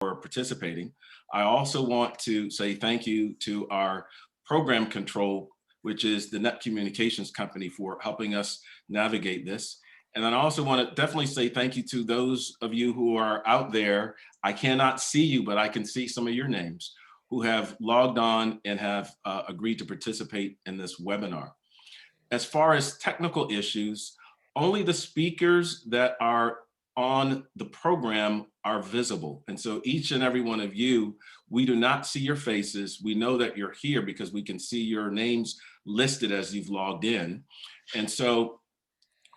for participating. I also want to say thank you to our program control, which is the Net Communications Company, for helping us navigate this. And then I also want to definitely say thank you to those of you who are out there. I cannot see you, but I can see some of your names who have logged on and have agreed to participate in this webinar. As far as technical issues, only the speakers that are on the program are visible. And so each and every one of you, we do not see your faces. We know that you're here because we can see your names listed as you've logged in. And so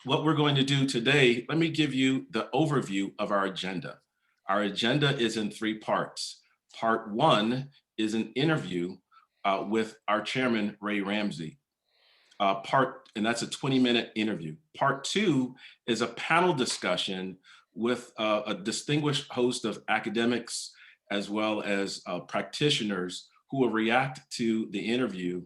what we're going to do today, let me give you the overview of our agenda. Our agenda is in 3 parts. Part 1 is an interview with our chairman, Ray Ramsey. And that's a 20-minute interview. Part 2 is a panel discussion with a distinguished host of academics as well as practitioners who will react to the interview,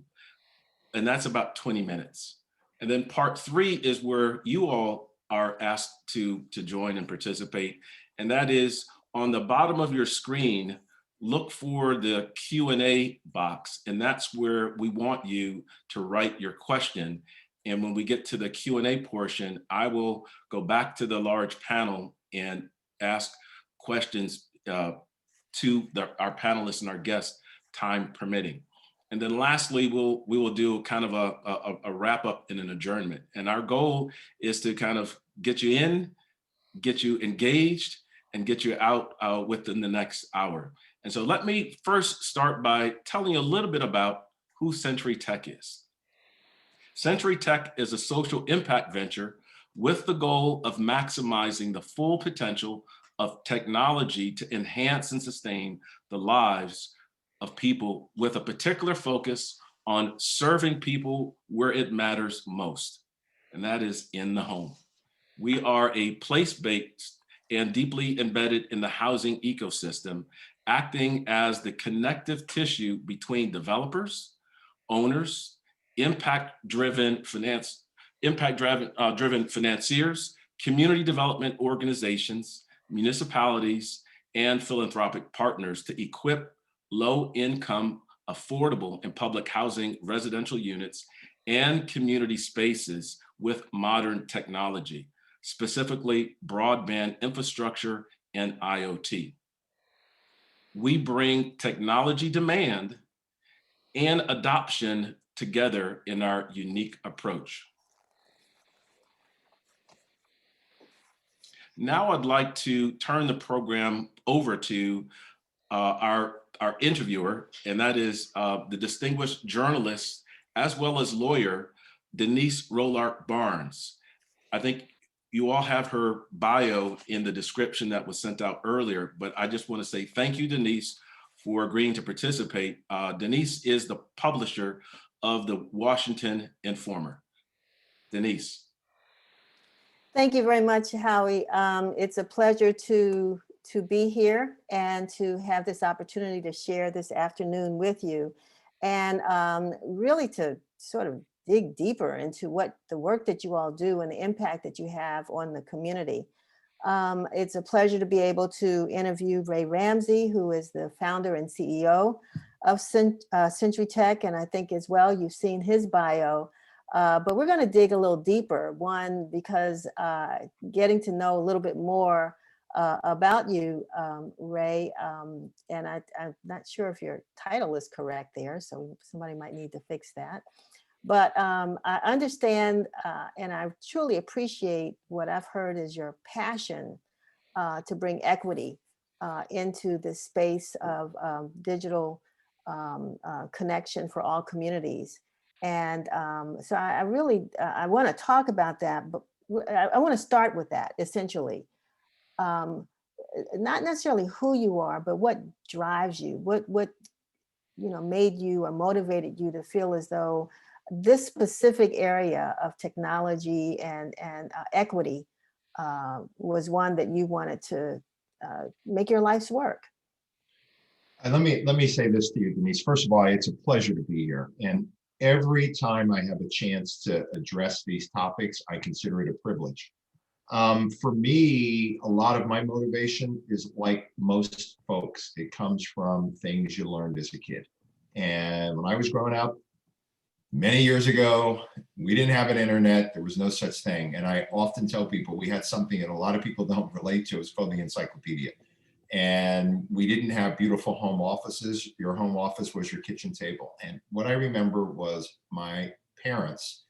and that's about 20 minutes. And then part 3 is where you all are asked to join and participate, and that is on the bottom of your screen. Look for the Q&A box, and that's where we want you to write your question. And when we get to the Q&A portion, I will go back to the large panel and ask questions to our panelists and our guests, time permitting. And then lastly, we will do kind of a wrap up and an adjournment. And our goal is to kind of get you in, get you engaged, and get you out within the next hour. And so let me first start by telling you a little bit about who Centri Tech is. Centri Tech is a social impact venture with the goal of maximizing the full potential of technology to enhance and sustain the lives of people, with a particular focus on serving people where it matters most, and that is in the home. We are a place-based and deeply embedded in the housing ecosystem, acting as the connective tissue between developers, owners, impact-driven financiers, community development organizations, municipalities, and philanthropic partners to equip low-income, affordable, and public housing residential units and community spaces with modern technology, specifically broadband infrastructure and IoT. We bring technology demand and adoption together in our unique approach. Now I'd like to turn the program over to our interviewer, and that is the distinguished journalist as well as lawyer, Denise Rollart Barnes. I think you all have her bio in the description that was sent out earlier, but I just want to say thank you, Denise, for agreeing to participate. Denise is the publisher of the Washington Informer. Denise. Thank you very much, Howie. It's a pleasure to be here and to have this opportunity to share this afternoon with you, and really to sort of dig deeper into what the work that you all do and the impact that you have on the community. It's a pleasure to be able to interview Ray Ramsey, who is the founder and CEO of Centri Tech, and I think as well you've seen his bio. But we're going to dig a little deeper. One, because getting to know a little bit more about you, Ray, and I'm not sure if your title is correct there, so somebody might need to fix that. But I understand and I truly appreciate what I've heard is your passion to bring equity into this space of digital connection for all communities. And so I really, I want to talk about that, but I want to start with that essentially. Not necessarily who you are, but what drives you, what made you or motivated you to feel as though this specific area of technology and equity was one that you wanted to make your life's work. And let me say this to you, Denise. First of all, it's a pleasure to be here. And every time I have a chance to address these topics, I consider it a privilege. For me, a lot of my motivation is like most folks. It comes from things you learned as a kid. And when I was growing up, many years ago, we didn't have an internet. There was no such thing. And I often tell people we had something that a lot of people don't relate to. It's called the encyclopedia. And we didn't have beautiful home offices. Your home office was your kitchen table. And what I remember was my parents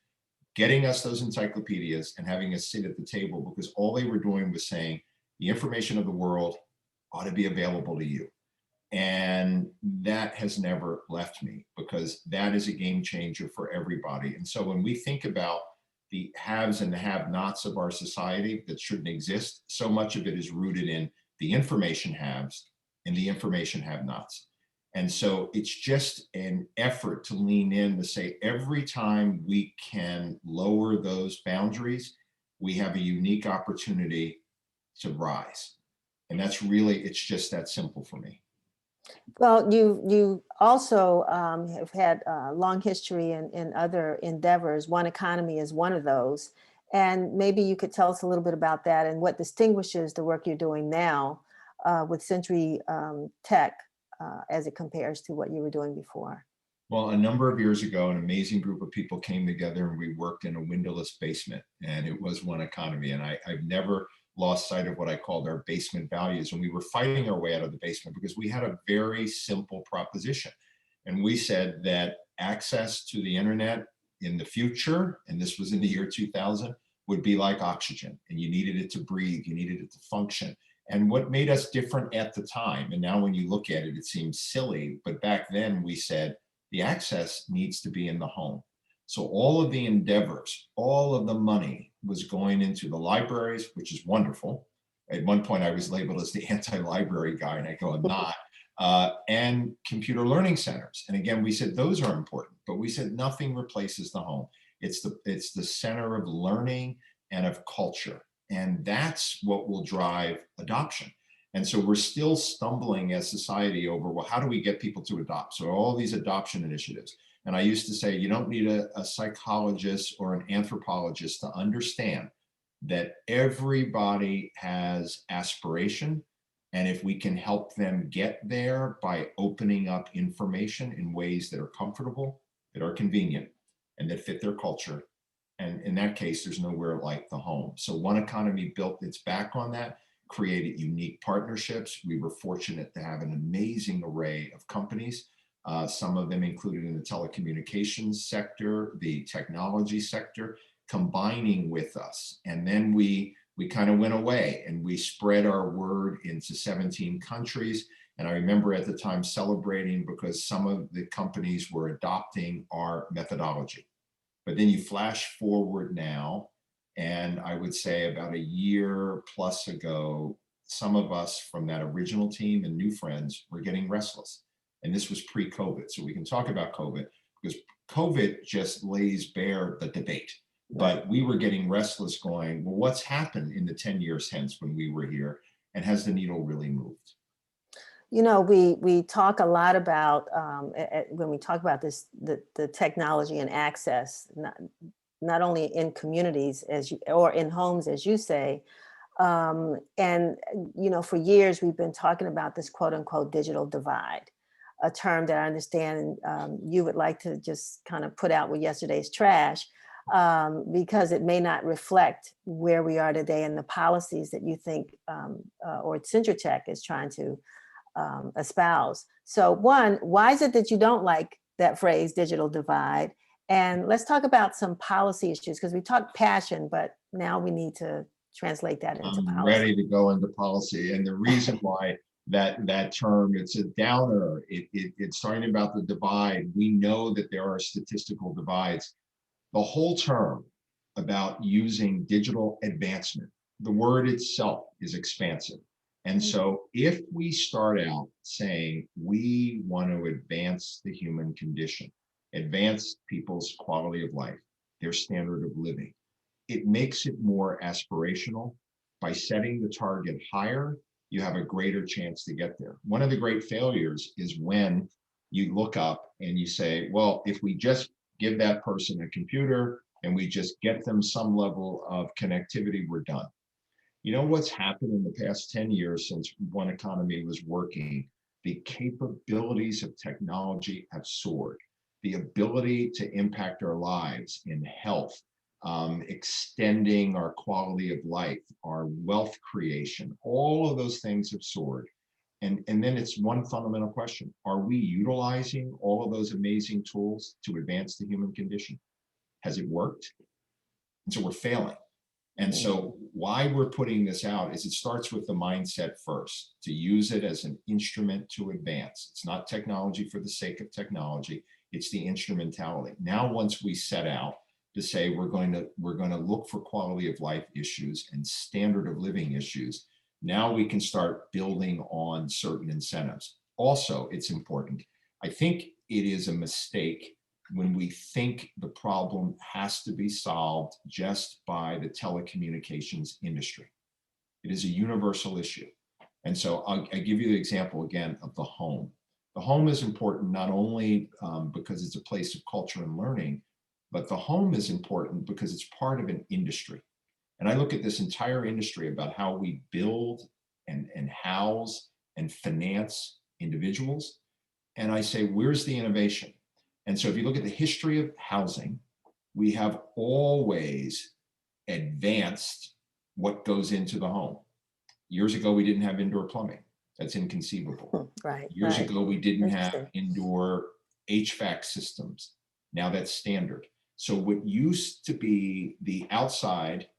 getting us those encyclopedias and having us sit at the table, because all they were doing was saying the information of the world ought to be available to you. And that has never left me, because that is a game changer for everybody. And so when we think about the haves and the have-nots of our society that shouldn't exist, so much of it is rooted in the information haves and the information have-nots. And so it's just an effort to lean in to say every time we can lower those boundaries, we have a unique opportunity to rise. And that's really, it's just that simple for me. Well, you also have had a long history in other endeavors. One Economy is one of those. And maybe you could tell us a little bit about that and what distinguishes the work you're doing now with Centri Tech as it compares to what you were doing before. Well, a number of years ago, an amazing group of people came together and we worked in a windowless basement, and it was One Economy. And I've never lost sight of what I called our basement values. And we were fighting our way out of the basement because we had a very simple proposition. And we said that access to the internet in the future, and this was in the year 2000, would be like oxygen, and you needed it to breathe, you needed it to function. And what made us different at the time, and now when you look at it, it seems silly, but back then we said the access needs to be in the home. So all of the endeavors, all of the money was going into the libraries, which is wonderful. At one point I was labeled as the anti-library guy, and I go, I'm not. And computer learning centers. And again, we said those are important, but we said nothing replaces the home. It's the center of learning and of culture. And that's what will drive adoption. And so we're still stumbling as society over, well, how do we get people to adopt? So all these adoption initiatives. And I used to say, you don't need a psychologist or an anthropologist to understand that everybody has aspiration. And if we can help them get there by opening up information in ways that are comfortable, that are convenient, and that fit their culture, and in that case, there's nowhere like the home. So One Economy built its back on that, created unique partnerships. We were fortunate to have an amazing array of companies, some of them included in the telecommunications sector, the technology sector, combining with us. And then we kind of went away and we spread our word into 17 countries. And I remember at the time celebrating because some of the companies were adopting our methodology. But then you flash forward now, and I would say about a year plus ago, some of us from that original team and new friends were getting restless. And this was pre-COVID. So we can talk about COVID because COVID just lays bare the debate. But we were getting restless going, well, what's happened in the 10 years hence when we were here? And has the needle really moved? You know, we talk a lot about when we talk about this, the technology and access, not only in communities or in homes, as you say, and you know, for years we've been talking about this quote unquote digital divide, a term that I understand you would like to just kind of put out with yesterday's trash, because it may not reflect where we are today and the policies that you think or Centri Tech is trying to espouse. So one, why is it that you don't like that phrase digital divide? And let's talk about some policy issues, because we talked passion, but now we need to translate that into policy. I'm ready to go into policy. And the reason why that term, it's a downer. It's talking about the divide. We know that there are statistical divides. The whole term about using digital advancement, the word itself is expansive. And so if we start out saying we want to advance the human condition, advance people's quality of life, their standard of living, it makes it more aspirational. By setting the target higher, you have a greater chance to get there. One of the great failures is when you look up and you say, well, if we just give that person a computer and we just get them some level of connectivity, we're done. You know what's happened in the past 10 years since one economy was working? The capabilities of technology have soared. The ability to impact our lives in health, extending our quality of life, our wealth creation, all of those things have soared. And then it's one fundamental question. Are we utilizing all of those amazing tools to advance the human condition? Has it worked? And so we're failing. And so why we're putting this out is it starts with the mindset first, to use it as an instrument to advance. It's not technology for the sake of technology. It's the instrumentality. Now, once we set out to say we're going to look for quality of life issues and standard of living issues, now we can start building on certain incentives. Also, it's important. I think it is a mistake when we think the problem has to be solved just by the telecommunications industry. It is a universal issue. And so I'll give you the example again of the home. The home is important not only because it's a place of culture and learning, but the home is important because it's part of an industry. And I look at this entire industry about how we build and house and finance individuals. And I say, where's the innovation? And so if you look at the history of housing, we have always advanced what goes into the home. Years ago, we didn't have indoor plumbing. That's inconceivable. Right. Years right. ago, we didn't have Interesting. indoor HVAC systems. Now that's standard. So what used to be the outside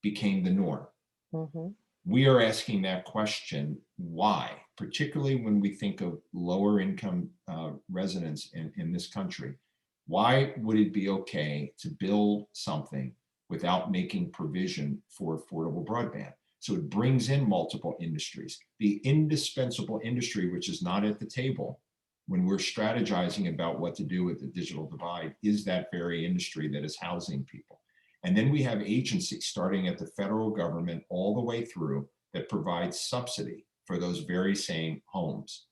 became the norm. Mhm. We are asking that question, why? Particularly when we think of lower income residents in this country. Why would it be okay to build something without making provision for affordable broadband? So it brings in multiple industries. The indispensable industry, which is not at the table when we're strategizing about what to do with the digital divide, is that very industry that is housing people. And then we have agencies starting at the federal government all the way through that provide subsidy for those very same homes.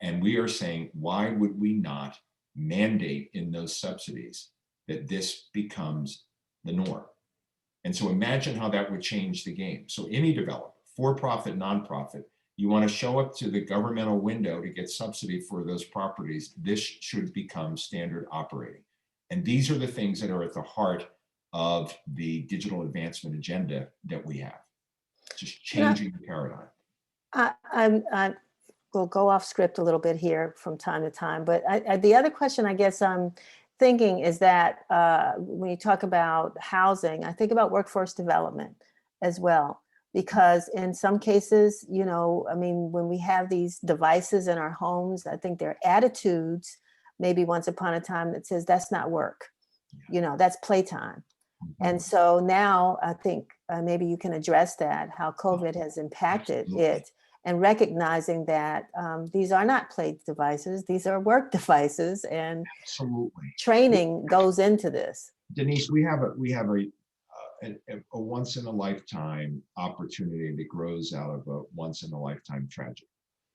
And we are saying, why would we not mandate in those subsidies that this becomes the norm? And so imagine how that would change the game. So any developer, for-profit, nonprofit, you want to show up to the governmental window to get subsidy for those properties, this should become standard operating. And these are the things that are at the heart of the digital advancement agenda that we have, just changing the paradigm. I will go off script a little bit here from time to time, but the other question I guess I'm thinking is that when you talk about housing, I think about workforce development as well, because in some cases, you know, I mean, when we have these devices in our homes, I think there are attitudes, maybe once upon a time, that says that's not work, you know, that's playtime. And so now I think maybe you can address that, how COVID has impacted it, and recognizing that these are not play devices, these are work devices, and Absolutely. training goes into this. Denise, we have a once in a lifetime opportunity that grows out of a once in a lifetime tragedy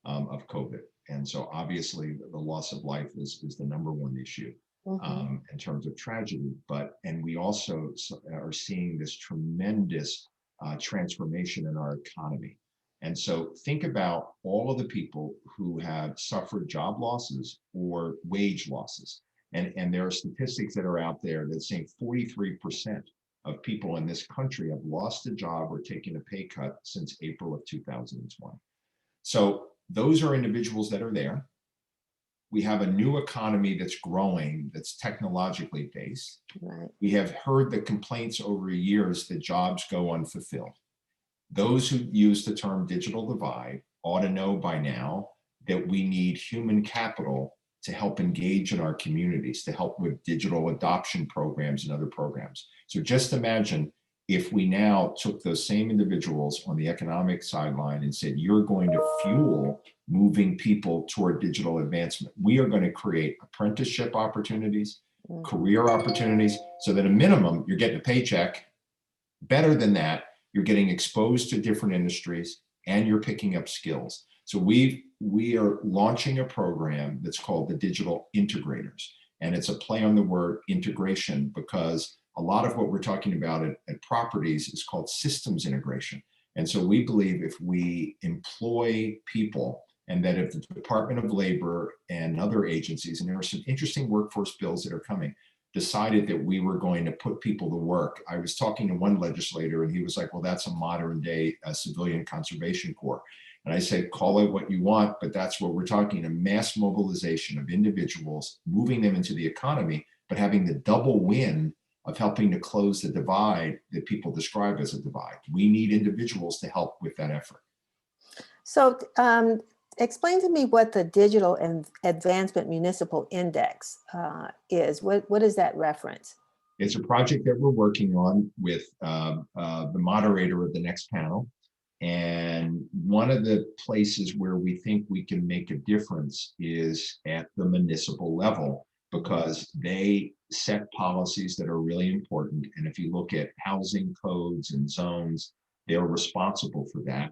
of COVID. And so obviously the loss of life is the number one issue. In terms of tragedy, and we also are seeing this tremendous transformation in our economy. And so think about all of the people who have suffered job losses or wage losses. And there are statistics that are out there that say 43% of people in this country have lost a job or taken a pay cut since April of 2020. So those are individuals that are there. We have a new economy that's growing, that's technologically based. Right. We have heard the complaints over years that jobs go unfulfilled. Those who use the term digital divide ought to know by now that we need human capital to help engage in our communities, to help with digital adoption programs and other programs. So just imagine if we now took those same individuals on the economic sideline and said, you're going to fuel moving people toward digital advancement. We are going to create apprenticeship opportunities, career opportunities, so that a minimum, you're getting a paycheck. Better than that, you're getting exposed to different industries and you're picking up skills. So we are launching a program that's called the Digital Integrators. And it's a play on the word integration, because a lot of what we're talking about at properties is called systems integration. And so we believe if we employ people, and that if the Department of Labor and other agencies, and there are some interesting workforce bills that are coming, decided that we were going to put people to work. I was talking to one legislator and he was like, well, that's a modern day civilian conservation corps. And I said, call it what you want, but that's what we're talking, a mass mobilization of individuals, moving them into the economy, but having the double win of helping to close the divide that people describe as a divide. We need individuals to help with that effort. So explain to me what the Digital and Advancement Municipal Index is. What is that reference? It's a project that we're working on with the moderator of the next panel. And one of the places where we think we can make a difference is at the municipal level, because they set policies that are really important. And if you look at housing codes and zones, they're responsible for that.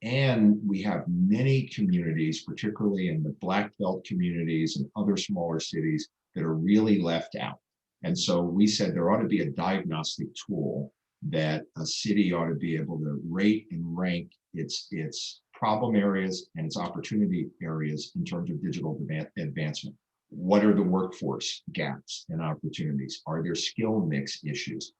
And we have many communities, particularly in the Black Belt communities and other smaller cities, that are really left out. And so we said there ought to be a diagnostic tool that a city ought to be able to rate and rank its problem areas and its opportunity areas in terms of digital advancement. What are the workforce gaps and opportunities? Are there skill mix issues?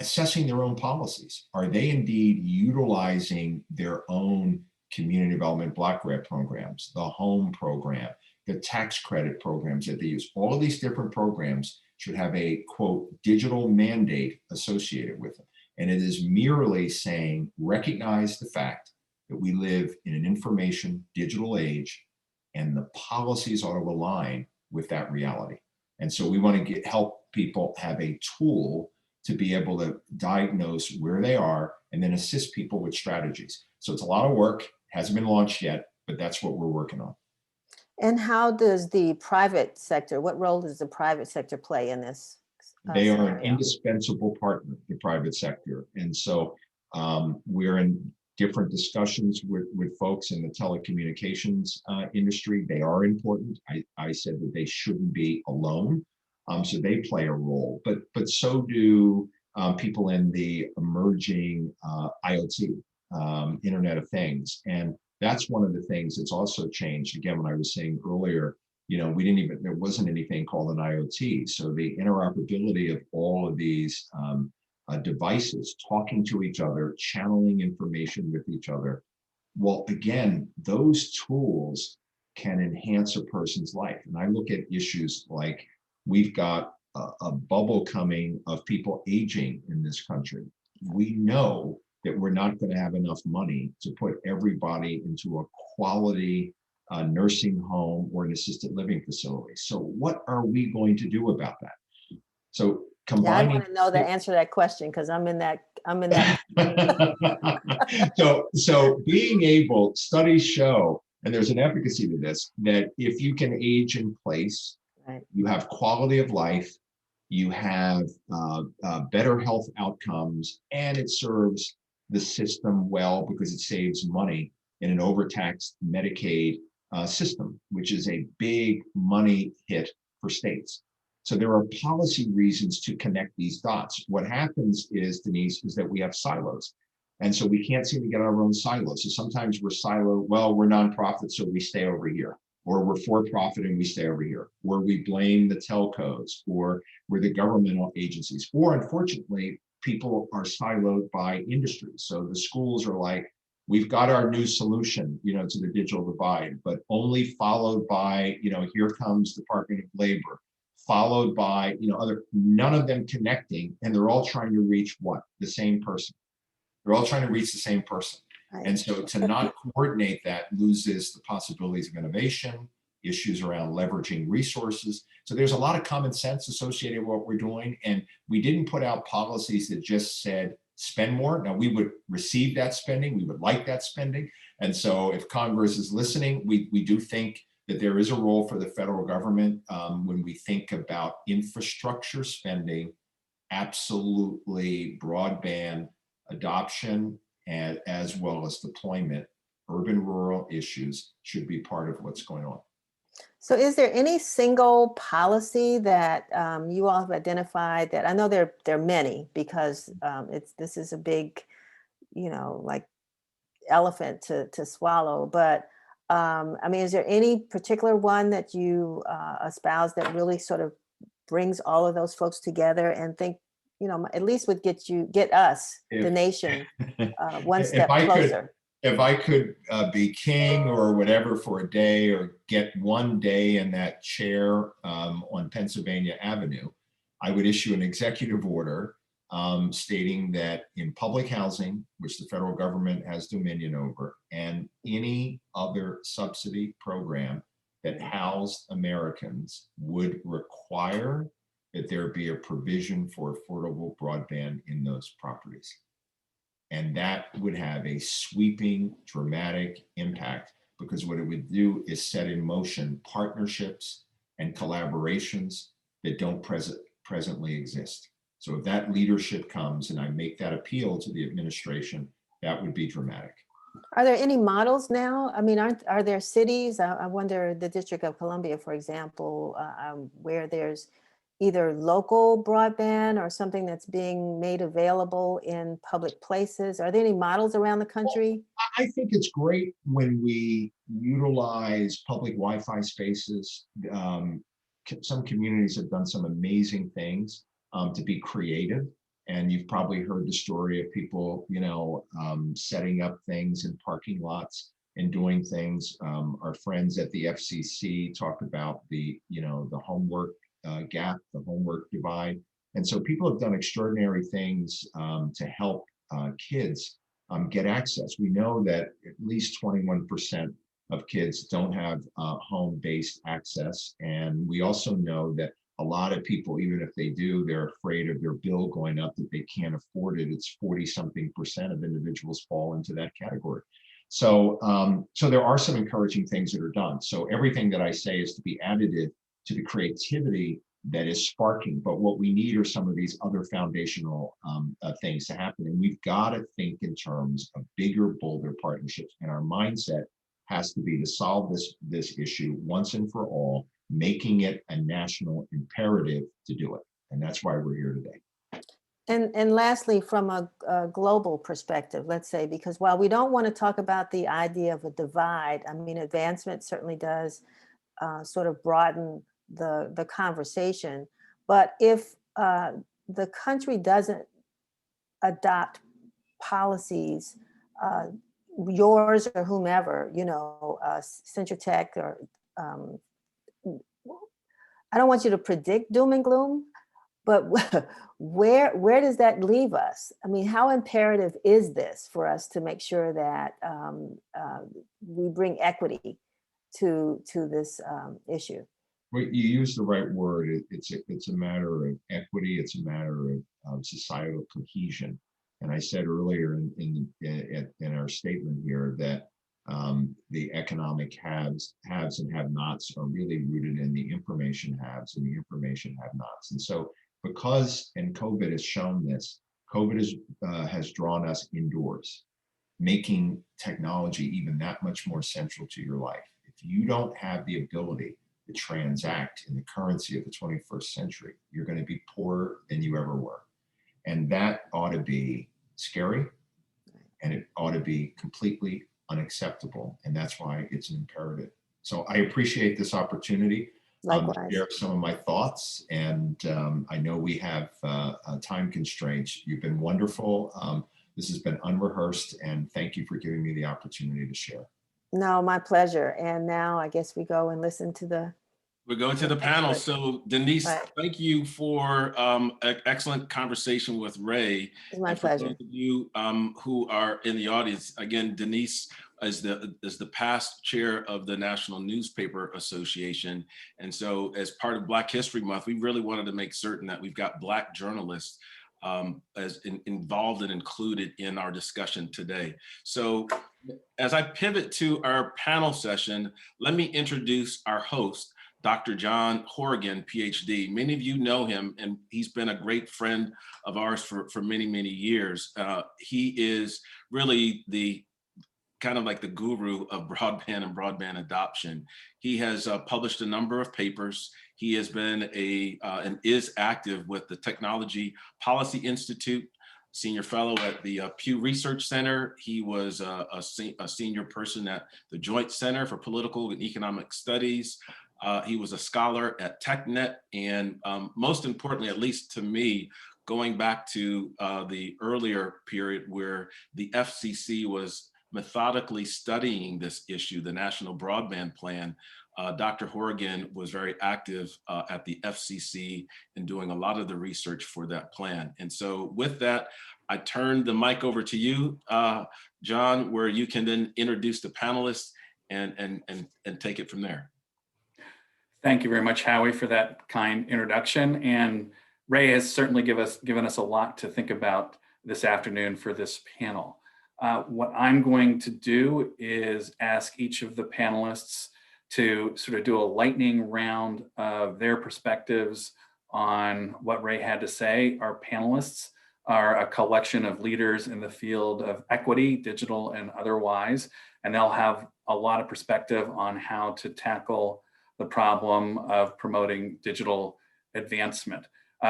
Assessing their own policies. Are they indeed utilizing their own community development block grant programs, the home program, the tax credit programs that they use? All of these different programs should have a, quote, digital mandate associated with them. And it is merely saying, recognize the fact that we live in an information digital age, and the policies ought to align with that reality. And so we want to help people have a tool to be able to diagnose where they are and then assist people with strategies. So it's a lot of work, hasn't been launched yet, but that's what we're working on. And how does the private sector, what role does the private sector play in this? They are scenario? an indispensable partner, the private sector. And so we're in different discussions with folks in the telecommunications industry. They are important. I said that they shouldn't be alone. So they play a role, but so do people in the emerging IoT, Internet of Things. And that's one of the things that's also changed. Again, when I was saying earlier, there wasn't anything called an IoT. So the interoperability of all of these devices talking to each other, channeling information with each other. Well, again, those tools can enhance a person's life. And I look at issues like we've got a bubble coming of people aging in this country. We know that we're not going to have enough money to put everybody into a quality nursing home or an assisted living facility. So what are we going to do about that? So combining. Yeah, I want to know the answer to that question because I'm in that. So being able, studies show, and there's an efficacy to this, that if you can age in place, right, you have quality of life, you have better health outcomes, and it serves the system well because it saves money in an overtaxed Medicaid system, which is a big money hit for states. So there are policy reasons to connect these dots. What happens is, Denise, is that we have silos. And so we can't seem to get our own silos. So sometimes we're siloed, well, we're nonprofit, so we stay over here. Or we're for-profit and we stay over here. Or we blame the telcos, or we're the governmental agencies. Or unfortunately, people are siloed by industry. So the schools are like, we've got our new solution, to the digital divide, but only followed by, here comes Department of Labor, followed by, none of them connecting, and they're all trying to reach what? The same person. They're all trying to reach the same person. right. And so to not coordinate that loses the possibilities of innovation, issues around leveraging resources. So there's a lot of common sense associated with what we're doing. And we didn't put out policies that just said, spend more. Now we would receive that spending. We would like that spending. And so if Congress is listening, we do think that there is a role for the federal government when we think about infrastructure spending, absolutely broadband adoption, and as well as deployment, urban rural issues should be part of what's going on. So is there any single policy that you all have identified that, I know there are many because this is a big like elephant to swallow. But I mean, is there any particular one that you espouse that really sort of brings all of those folks together and think, at least would get us, the If nation, one if step I could closer? if I could be king or whatever for a day, or get one day in that chair on Pennsylvania Avenue, I would issue an executive order stating that in public housing, which the federal government has dominion over, and any other subsidy program that housed Americans, would require that there be a provision for affordable broadband in those properties. And that would have a sweeping, dramatic impact, because what it would do is set in motion partnerships and collaborations that don't presently exist. So if that leadership comes and I make that appeal to the administration, that would be dramatic. Are there any models now? I mean, are there cities? I wonder, the District of Columbia, for example, where there's either local broadband or something that's being made available in public places. Are there any models around the country? I think it's great when we utilize public Wi-Fi spaces. Some communities have done some amazing things to be creative. And you've probably heard the story of people, setting up things in parking lots and doing things. Our friends at the FCC talk about the homework gap, the homework divide. And so people have done extraordinary things to help kids get access. We know that at least 21% of kids don't have home-based access. And we also know that a lot of people, even if they do, they're afraid of their bill going up, that they can't afford it. It's 40-something% of individuals fall into that category. So, so there are some encouraging things that are done. So everything that I say is to be additive to the creativity that is sparking. But what we need are some of these other foundational things to happen. And we've got to think in terms of bigger, bolder partnerships. And our mindset has to be to solve this issue once and for all, making it a national imperative to do it. And that's why we're here today. And lastly, from a global perspective, let's say, because while we don't want to talk about the idea of a divide, I mean, advancement certainly does sort of broaden the conversation. But if the country doesn't adopt policies, yours or whomever, Centri Tech, or I don't want you to predict doom and gloom, but where does that leave us? I mean, how imperative is this for us to make sure that we bring equity to this issue? Well, you use the right word. It's a matter of equity. It's a matter of societal cohesion. And I said earlier in our statement here that the economic haves and have-nots are really rooted in the information haves and the information have-nots. And so, because, and COVID has shown this, COVID has drawn us indoors, making technology even that much more central to your life. If you don't have the ability to transact in the currency of the 21st century, you're going to be poorer than you ever were. And that ought to be scary, and it ought to be completely unacceptable. And that's why it's an imperative. So I appreciate this opportunity to share some of my thoughts. And I know we have time constraints. You've been wonderful. This has been unrehearsed, and thank you for giving me the opportunity to share. No, my pleasure. And now I guess we go and listen to We're going to the panel. So Denise, Right. thank you for an excellent conversation with Ray. It's my and for pleasure. those of you who are in the audience, again, Denise is the past chair of the National Newspaper Association. And so as part of Black History Month, we really wanted to make certain that we've got Black journalists involved and included in our discussion today. So as I pivot to our panel session, let me introduce our host, Dr. John Horrigan, PhD. Many of you know him, and he's been a great friend of ours for many, many years. He is really the kind of like the guru of broadband and broadband adoption. He has published a number of papers. He has been and is active with the Technology Policy Institute, senior fellow at the Pew Research Center. He was a senior person at the Joint Center for Political and Economic Studies. He was a scholar at TechNet, and most importantly, at least to me, going back to the earlier period where the FCC was methodically studying this issue, the National Broadband Plan, Dr. Horrigan was very active at the FCC in doing a lot of the research for that plan. And so with that, I turn the mic over to you, John, where you can then introduce the panelists and take it from there. Thank you very much, Howie, for that kind introduction. And Ray has certainly given us a lot to think about this afternoon for this panel. What I'm going to do is ask each of the panelists to sort of do a lightning round of their perspectives on what Ray had to say. Our panelists are a collection of leaders in the field of equity, digital and otherwise, and they'll have a lot of perspective on how to tackle the problem of promoting digital advancement.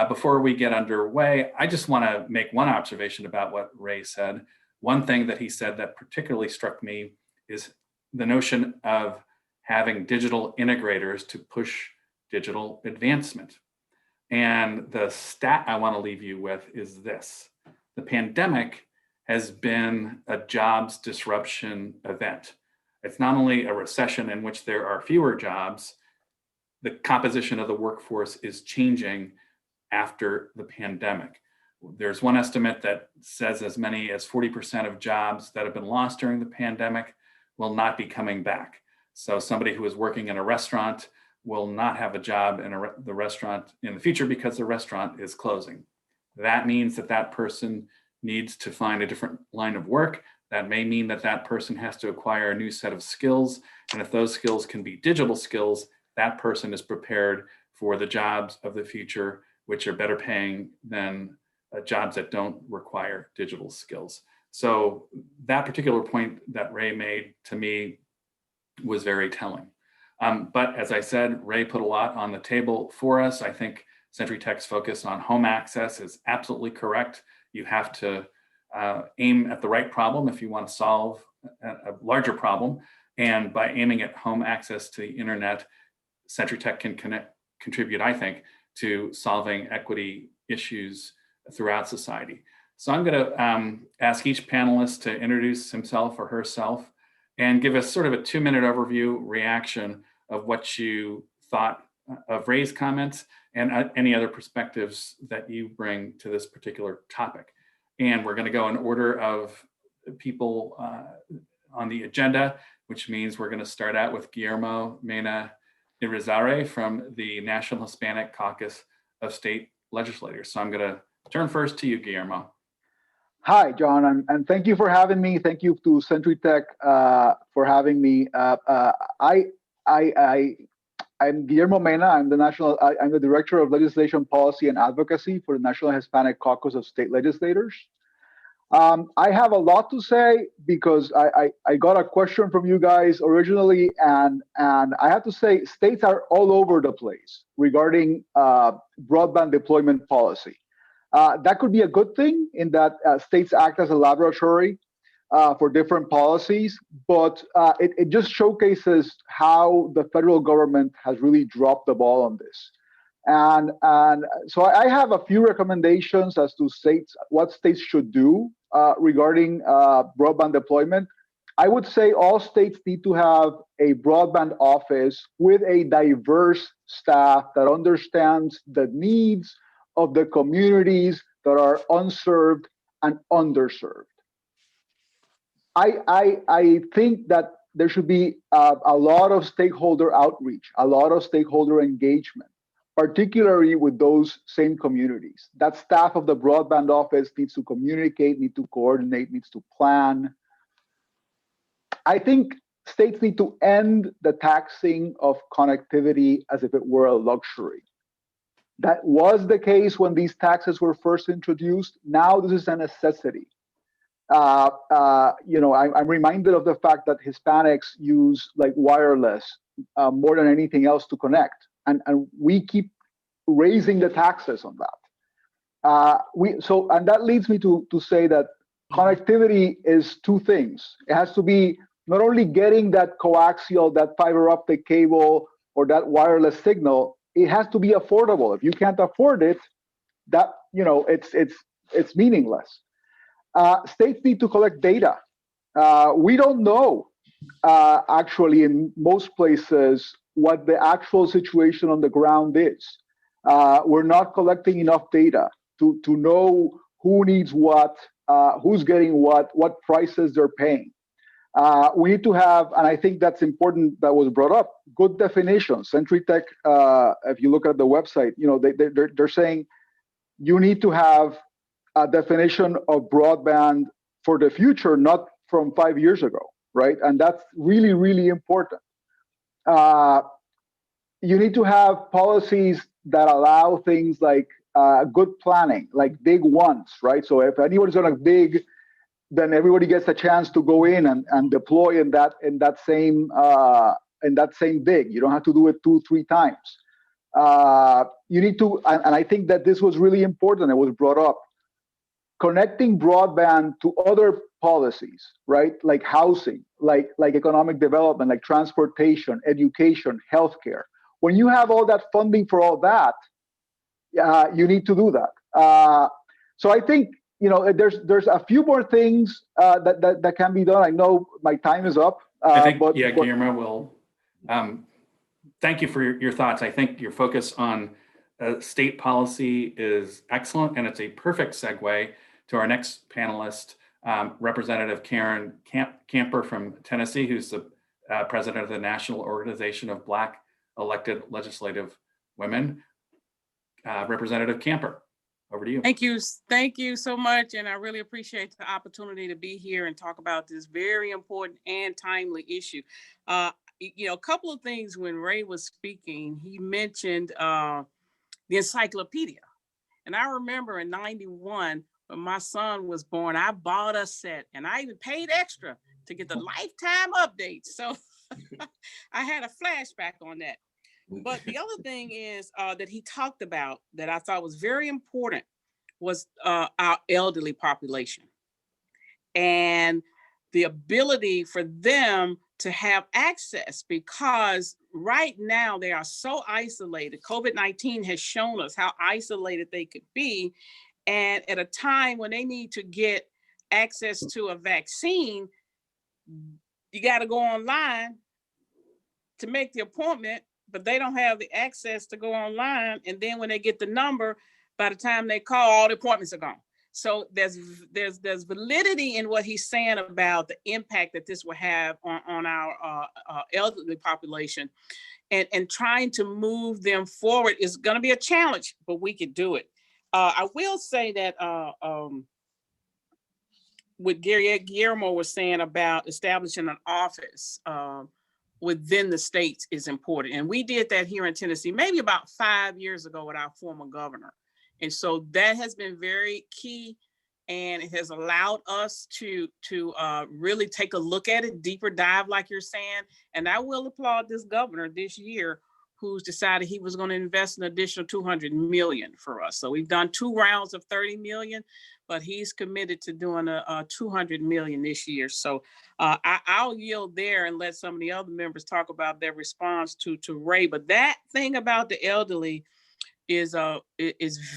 Before we get underway, I just want to make one observation about what Ray said. One thing that he said that particularly struck me is the notion of having digital integrators to push digital advancement. And the stat I want to leave you with is this: the pandemic has been a jobs disruption event. It's not only a recession in which there are fewer jobs, the composition of the workforce is changing after the pandemic. There's one estimate that says as many as 40% of jobs that have been lost during the pandemic will not be coming back. So somebody who is working in a restaurant will not have a job in the restaurant in the future because the restaurant is closing. That means that that person needs to find a different line of work. That may mean that that person has to acquire a new set of skills. And if those skills can be digital skills, that person is prepared for the jobs of the future, which are better paying than jobs that don't require digital skills. So that particular point that Ray made to me was very telling. But as I said, Ray put a lot on the table for us. I think Centri Tech's focus on home access is absolutely correct. You have to aim at the right problem if you want to solve a larger problem. And by aiming at home access to the internet, Centri Tech can contribute, I think, to solving equity issues throughout society. So I'm going to ask each panelist to introduce himself or herself and give us sort of a 2-minute overview reaction of what you thought of Ray's comments and any other perspectives that you bring to this particular topic. And we're going to go in order of people on the agenda, which means we're going to start out with Guillermo Mena Irizarry from the National Hispanic Caucus of State Legislators. So I'm going to turn first to you, Guillermo. Hi, John, and thank you for having me. Thank you to Centri Tech for having me. I'm Guillermo Mena. I'm the Director of Legislation Policy and Advocacy for the National Hispanic Caucus of State Legislators. I have a lot to say because I got a question from you guys originally, and I have to say states are all over the place regarding broadband deployment policy. That could be a good thing in that states act as a laboratory for different policies, but it just showcases how the federal government has really dropped the ball on this. And so I have a few recommendations as to what states should do regarding broadband deployment. I would say all states need to have a broadband office with a diverse staff that understands the needs of the communities that are unserved and underserved. I think that there should be a lot of stakeholder outreach, a lot of stakeholder engagement, particularly with those same communities. That staff of the broadband office needs to communicate, needs to coordinate, needs to plan. I think states need to end the taxing of connectivity as if it were a luxury. That was the case when these taxes were first introduced. Now this is a necessity. I'm reminded of the fact that Hispanics use like wireless more than anything else to connect, and we keep raising the taxes on And that leads me to say that connectivity is two things. It has to be not only getting that coaxial, that fiber optic cable or that wireless signal, it has to be affordable. If you can't afford it, that, it's meaningless. States need to collect data. We don't know actually in most places what the actual situation on the ground is. We're not collecting enough data to know who needs what, who's getting what prices they're paying. We need to have, and I think that's important that was brought up, good definitions. Centri Tech, if you look at the website, they're saying you need to have a definition of broadband for the future, not from 5 years ago, right? And that's really, really important. You need to have policies that allow things like good planning, like dig once, right? So if anybody's going to dig, then everybody gets a chance to go in and deploy in that same dig. You don't have to do it 2-3 times. You need to, and I think that this was really important. It was brought up. Connecting broadband to other policies, right? Like housing, like economic development, like transportation, education, healthcare. When you have all that funding for all that, you need to do that. So I think there's a few more things that can be done. I know my time is up. I think, Guillermo will. Thank you for your thoughts. I think your focus on state policy is excellent, and it's a perfect segue to our next panelist, Representative Karen Camper from Tennessee, who's the president of the National Organization of Black Elected Legislative Women. Representative Camper, over to you. Thank you so much, and I really appreciate the opportunity to be here and talk about this very important and timely issue. A couple of things when Ray was speaking, he mentioned the encyclopedia, and I remember in '91 when my son was born, I bought a set, and I even paid extra to get the lifetime updates. So I had a flashback on that. But the other thing is that he talked about that I thought was very important was our elderly population and the ability for them to have access, because right now they are so isolated. COVID-19 has shown us how isolated they could be. And at a time when they need to get access to a vaccine, you got to go online to make the appointment, but they don't have the access to go online. And then when they get the number, by the time they call, all the appointments are gone. So there's validity in what he's saying about the impact that this will have on our elderly population, and trying to move them forward is going to be a challenge, but we could do it. I will say that what Guillermo was saying about establishing an office within the states is important. And we did that here in Tennessee, maybe about 5 years ago with our former governor. And so that has been very key, and it has allowed us to really take a look at it, deeper dive, like you're saying. And I will applaud this governor this year, who's decided he was going to invest an additional $200 million for us. So we've done 2 rounds of $30 million, but he's committed to doing a $200 million this year. So I'll yield there and let some of the other members talk about their response to Ray. But that thing about the elderly is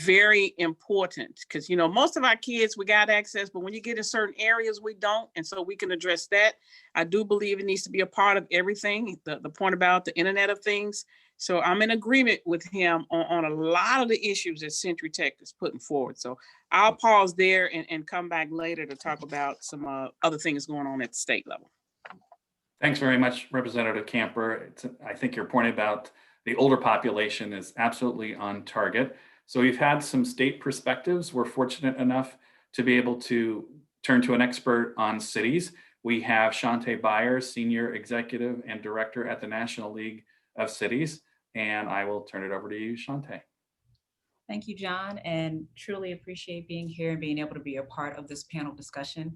very important, because most of our kids, we got access, but when you get in certain areas, we don't. And so we can address that. I do believe it needs to be a part of everything, the point about the Internet of Things. So I'm in agreement with him on a lot of the issues that Centri Tech is putting forward. So I'll pause there and come back later to talk about some other things going on at the state level. Thanks very much, Representative Camper. I think your point about the older population is absolutely on target. So we've had some state perspectives. We're fortunate enough to be able to turn to an expert on cities. We have Shante Byers, Senior Executive and Director at the National League of Cities. And I will turn it over to you, Shante. Thank you, John, and truly appreciate being here and being able to be a part of this panel discussion.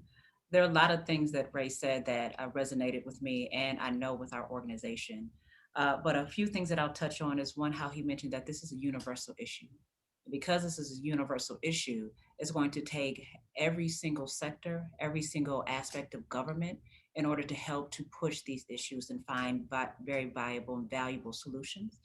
There are a lot of things that Ray said that resonated with me, and I know with our organization. But a few things that I'll touch on is one, how he mentioned that this is a universal issue. Because this is a universal issue, it's going to take every single sector, every single aspect of government in order to help to push these issues and find very viable and valuable solutions.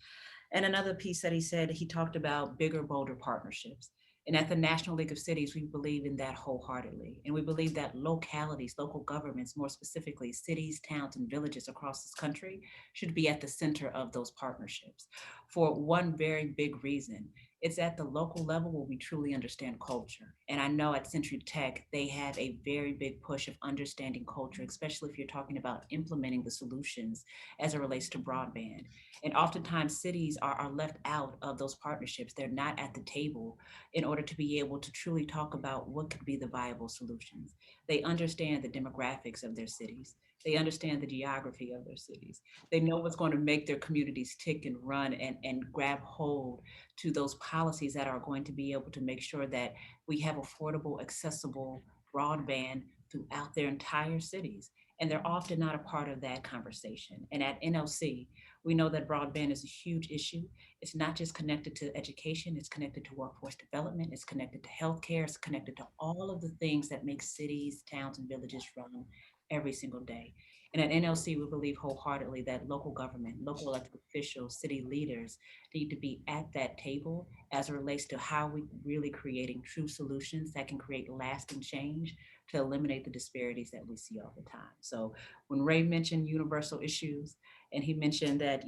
And another piece that he said, he talked about bigger, bolder partnerships. And at the National League of Cities, we believe in that wholeheartedly. And we believe that localities, local governments, more specifically cities, towns, and villages across this country, should be at the center of those partnerships for one very big reason. It's at the local level where we truly understand culture. And I know at Centri Tech, they have a very big push of understanding culture, especially if you're talking about implementing the solutions as it relates to broadband. And oftentimes cities are left out of those partnerships. They're not at the table in order to be able to truly talk about what could be the viable solutions. They understand the demographics of their cities. They understand the geography of their cities. They know what's going to make their communities tick and run and grab hold to those policies that are going to be able to make sure that we have affordable, accessible broadband throughout their entire cities. And they're often not a part of that conversation. And at NLC, we know that broadband is a huge issue. It's not just connected to education, it's connected to workforce development, it's connected to healthcare, it's connected to all of the things that make cities, towns, and villages run every single day. And at NLC, we believe wholeheartedly that local government, local elected officials, city leaders need to be at that table as it relates to how we really creating true solutions that can create lasting change to eliminate the disparities that we see all the time. So when Ray mentioned universal issues, and he mentioned that,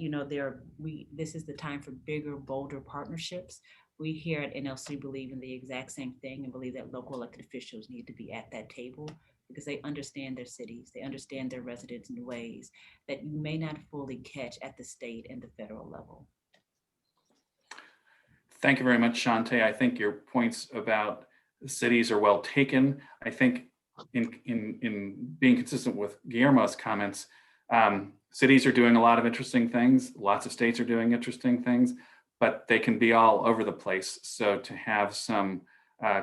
this is the time for bigger, bolder partnerships. We here at NLC believe in the exact same thing and believe that local elected officials need to be at that table because they understand their cities, they understand their residents in ways that you may not fully catch at the state and the federal level. Thank you very much, Shante. I think your points about cities are well taken. I think in being consistent with Guillermo's comments, cities are doing a lot of interesting things. Lots of states are doing interesting things, but they can be all over the place. So to have some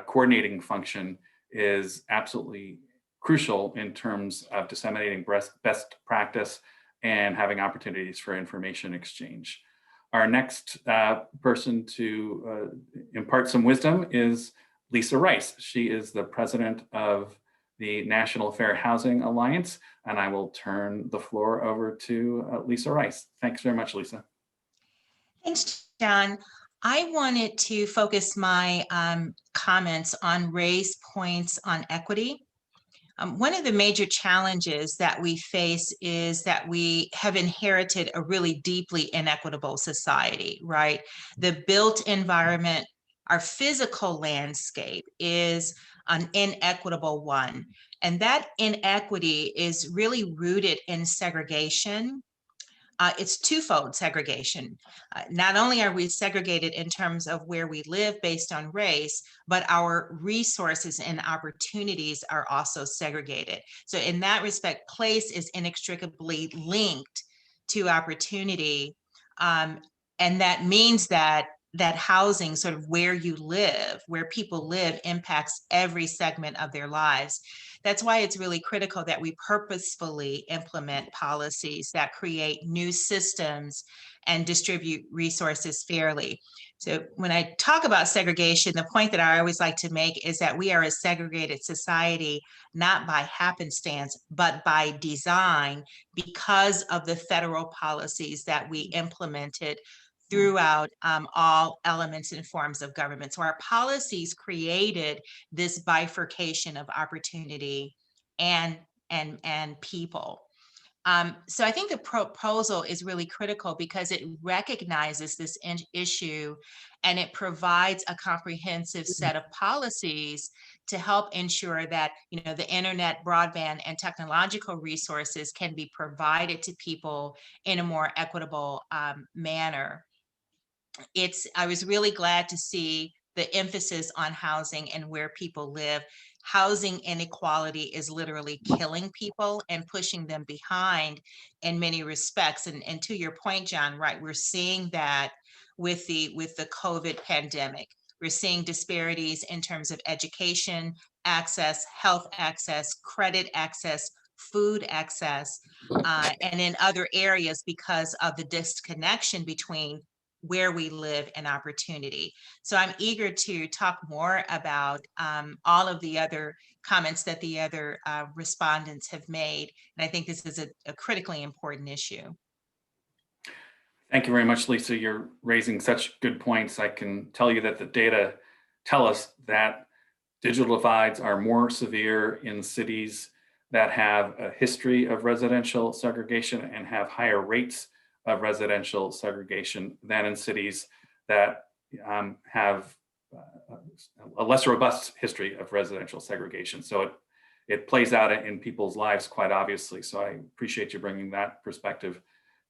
coordinating function is absolutely crucial in terms of disseminating best practice and having opportunities for information exchange. Our next person to impart some wisdom is Lisa Rice. She is the president of the National Fair Housing Alliance, and I will turn the floor over to Lisa Rice. Thanks very much, Lisa. Thanks, John. I wanted to focus my comments on Ray's points on equity. One of the major challenges that we face is that we have inherited a really deeply inequitable society, right? The built environment, our physical landscape is an inequitable one. And that inequity is really rooted in segregation. It's twofold segregation. Not only are we segregated in terms of where we live based on race, but our resources and opportunities are also segregated. So in that respect, place is inextricably linked to opportunity. And that means that housing, sort of where you live, where people live, impacts every segment of their lives. That's why it's really critical that we purposefully implement policies that create new systems and distribute resources fairly. So when I talk about segregation, the point that I always like to make is that we are a segregated society, not by happenstance, but by design, because of the federal policies that we implemented throughout all elements and forms of government. So our policies created this bifurcation of opportunity and people. So I think the proposal is really critical because it recognizes this issue and it provides a comprehensive set of policies to help ensure that the internet, broadband, and technological resources can be provided to people in a more equitable manner. I was really glad to see the emphasis on housing and where people live. Housing inequality is literally killing people and pushing them behind in many respects. And to your point, John, right, we're seeing that with the COVID pandemic. We're seeing disparities in terms of education access, health access, credit access, food access, and in other areas because of the disconnection between where we live and opportunity. So I'm eager to talk more about all of the other comments that the other respondents have made. And I think this is a critically important issue. Thank you very much, Lisa. You're raising such good points. I can tell you that the data tell us that digital divides are more severe in cities that have a history of residential segregation and have higher rates of residential segregation than in cities that have a less robust history of residential segregation. So it plays out in people's lives quite obviously. So I appreciate you bringing that perspective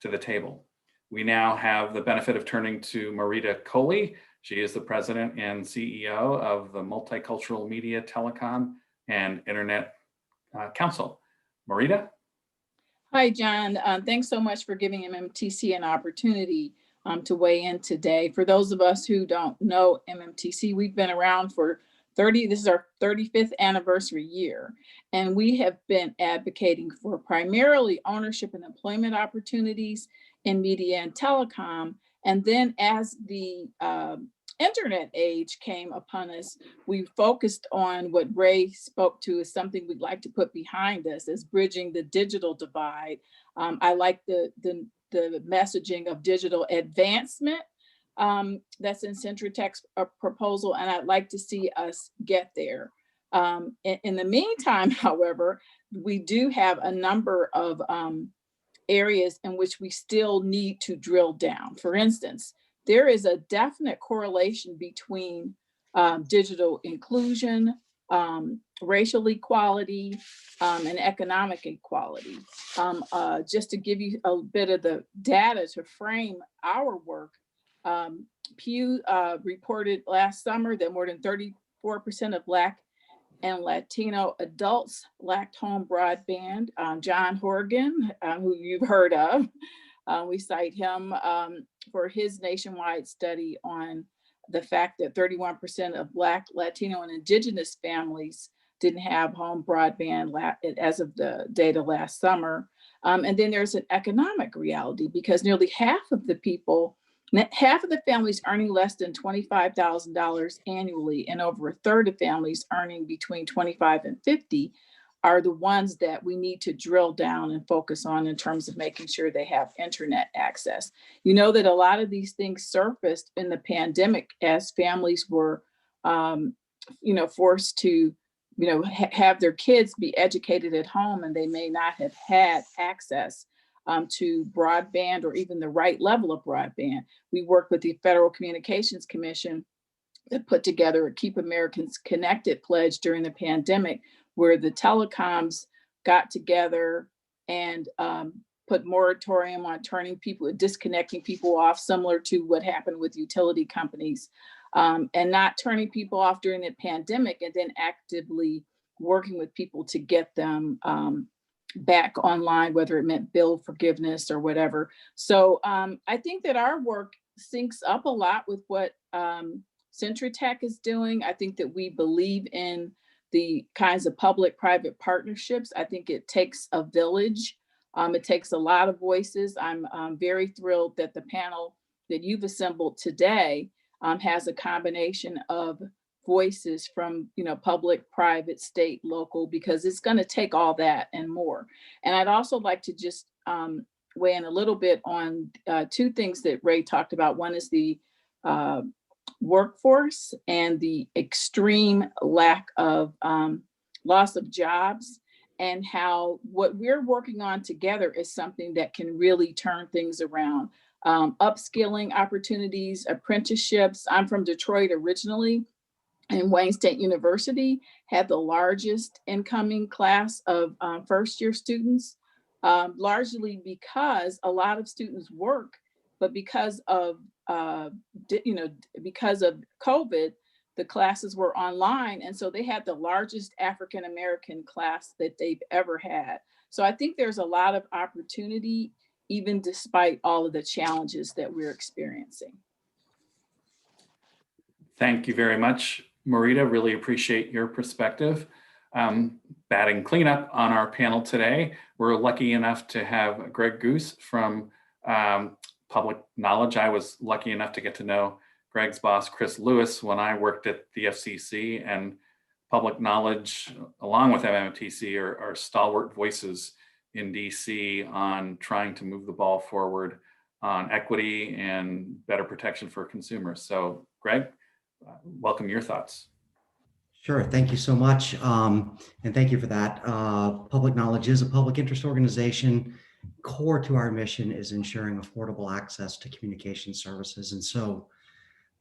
to the table. We now have the benefit of turning to Marita Coley. She is the president and CEO of the Multicultural Media, Telecom, and Internet Council. Marita? Hi, John. Thanks so much for giving MMTC an opportunity to weigh in today. For those of us who don't know MMTC, we've been around for this is our 35th anniversary year, and we have been advocating for primarily ownership and employment opportunities in media and telecom. And then as the internet age came upon us, we focused on what Ray spoke to as something we'd like to put behind us as bridging the digital divide. I like the messaging of digital advancement that's in Centri Tech's proposal, and I'd like to see us get there. In the meantime, however, we do have a number of areas in which we still need to drill down. For instance, there is a definite correlation between digital inclusion, racial equality, and economic equality. Just to give you a bit of the data to frame our work, Pew reported last summer that more than 34% of Black and Latino adults lacked home broadband. John Horgan, who you've heard of, we cite him for his nationwide study on the fact that 31% of Black, Latino, and Indigenous families didn't have home broadband as of the data last summer. And then there's an economic reality because nearly half of the families earning less than $25,000 annually, and over a third of families earning between 25 and 50 are the ones that we need to drill down and focus on in terms of making sure they have internet access. You know that a lot of these things surfaced in the pandemic as families were, forced to, have their kids be educated at home, and they may not have had access to broadband or even the right level of broadband. We work with the Federal Communications Commission that put together a Keep Americans Connected pledge during the pandemic, where the telecoms got together and put moratorium on disconnecting people off, similar to what happened with utility companies, and not turning people off during the pandemic, and then actively working with people to get them back online, whether it meant bill forgiveness or whatever. So I think that our work syncs up a lot with what Centri Tech is doing. I think that we believe in the kinds of public-private partnerships. I think it takes a village. It takes a lot of voices. I'm very thrilled that the panel that you've assembled today has a combination of voices from public, private, state, local, because it's going to take all that and more. And I'd also like to just weigh in a little bit on two things that Ray talked about. One is the workforce and the extreme lack of loss of jobs, and how what we're working on together is something that can really turn things around. Upskilling opportunities, apprenticeships. I'm from Detroit originally, and Wayne State University had the largest incoming class of first-year students, largely because a lot of students work, but because of COVID, the classes were online, and so they had the largest African American class that they've ever had. So I think there's a lot of opportunity, even despite all of the challenges that we're experiencing. Thank you very much, Marita. Really appreciate your perspective. Batting cleanup on our panel today, we're lucky enough to have Greg Goose from public knowledge. I was lucky enough to get to know Greg's boss, Chris Lewis, when I worked at the FCC, and public knowledge, along with MMTC, are stalwart voices in DC on trying to move the ball forward on equity and better protection for consumers. So Greg, welcome your thoughts. Sure. Thank you so much. And thank you for that. Public Knowledge is a public interest organization. Core to our mission is ensuring affordable access to communication services. And so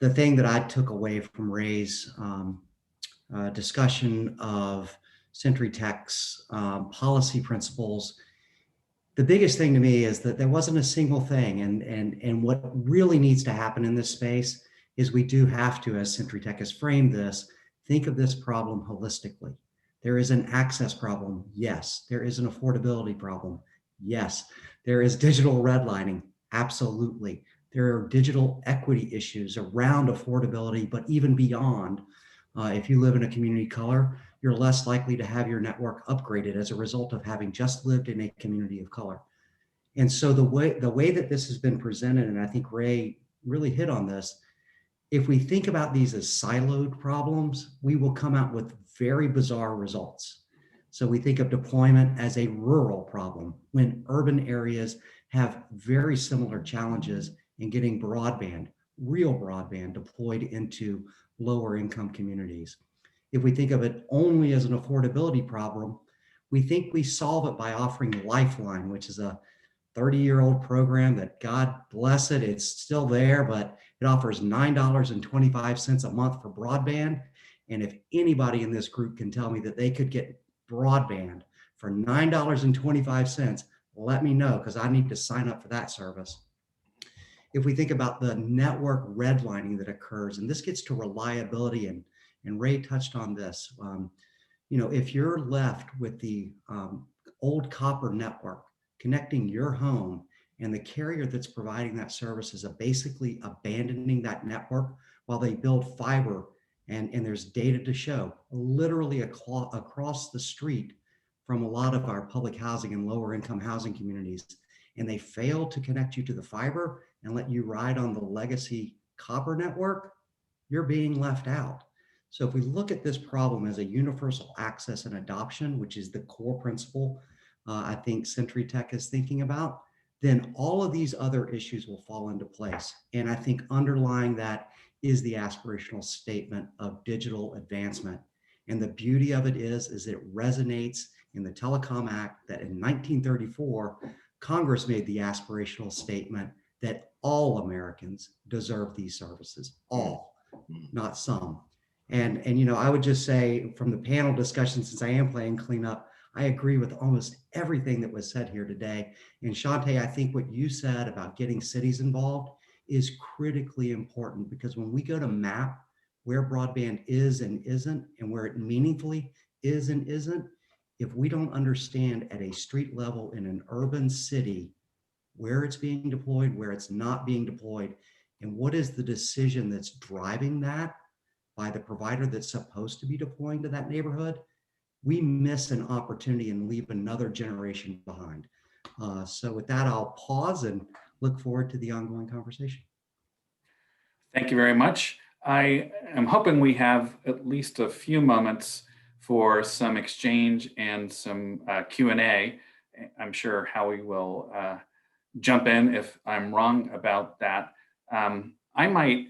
the thing that I took away from Ray's discussion of Centri Tech's policy principles, the biggest thing to me is that there wasn't a single thing. And what really needs to happen in this space is we do have to, as Centri Tech has framed this, think of this problem holistically. There is an access problem. Yes. There is an affordability problem. Yes. There is digital redlining. Absolutely. There are digital equity issues around affordability, but even beyond. If you live in a community color, you're less likely to have your network upgraded as a result of having just lived in a community of color. And so the way that this has been presented, and I think Ray really hit on this, if we think about these as siloed problems, we will come out with very bizarre results. So we think of deployment as a rural problem when urban areas have very similar challenges in getting broadband, real broadband, deployed into lower income communities. If we think of it only as an affordability problem, we think we solve it by offering Lifeline, which is a 30-year-old program that, God bless it, it's still there, but it offers $9.25 a month for broadband. And if anybody in this group can tell me that they could get broadband for $9.25, let me know, because I need to sign up for that service. If we think about the network redlining that occurs, and this gets to reliability, and Ray touched on this, if you're left with the old copper network connecting your home, and the carrier that's providing that service is basically abandoning that network while they build fiber, and there's data to show literally across the street from a lot of our public housing and lower income housing communities, and they fail to connect you to the fiber and let you ride on the legacy copper network, you're being left out. So if we look at this problem as a universal access and adoption, which is the core principle I think Centri Tech is thinking about, then all of these other issues will fall into place. And I think underlying that is the aspirational statement of digital advancement. And the beauty of it is it resonates in the Telecom Act that in 1934, Congress made the aspirational statement that all Americans deserve these services, all, not some. And I would just say from the panel discussion, since I am playing cleanup, I agree with almost everything that was said here today. And Shante, I think what you said about getting cities involved is critically important, because when we go to map where broadband is and isn't, and where it meaningfully is and isn't, if we don't understand at a street level in an urban city where it's being deployed, where it's not being deployed, and what is the decision that's driving that by the provider that's supposed to be deploying to that neighborhood, we miss an opportunity and leave another generation behind. So with that, I'll pause and look forward to the ongoing conversation. Thank you very much. I am hoping we have at least a few moments for some exchange and some Q&A. I'm sure Howie will jump in if I'm wrong about that. I might,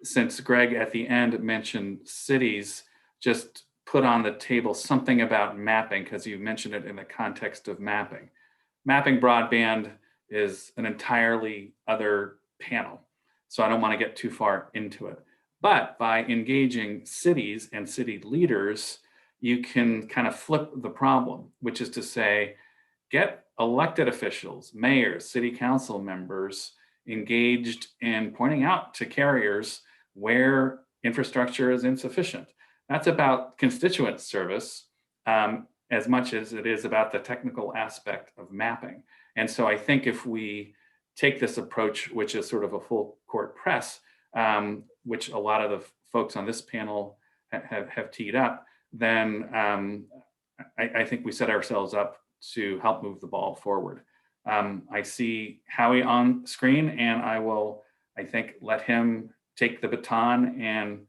since Greg at the end mentioned cities, just put on the table something about mapping, because you mentioned it in the context of mapping. Mapping broadband is an entirely other panel, so I don't want to get too far into it. But by engaging cities and city leaders, you can kind of flip the problem, which is to say, get elected officials, mayors, city council members engaged in pointing out to carriers where infrastructure is insufficient. That's about constituent service as much as it is about the technical aspect of mapping. And so I think if we take this approach, which is sort of a full court press, which a lot of the folks on this panel have teed up, then I think we set ourselves up to help move the ball forward. I see Howie on screen, and I will, I think, let him take the baton and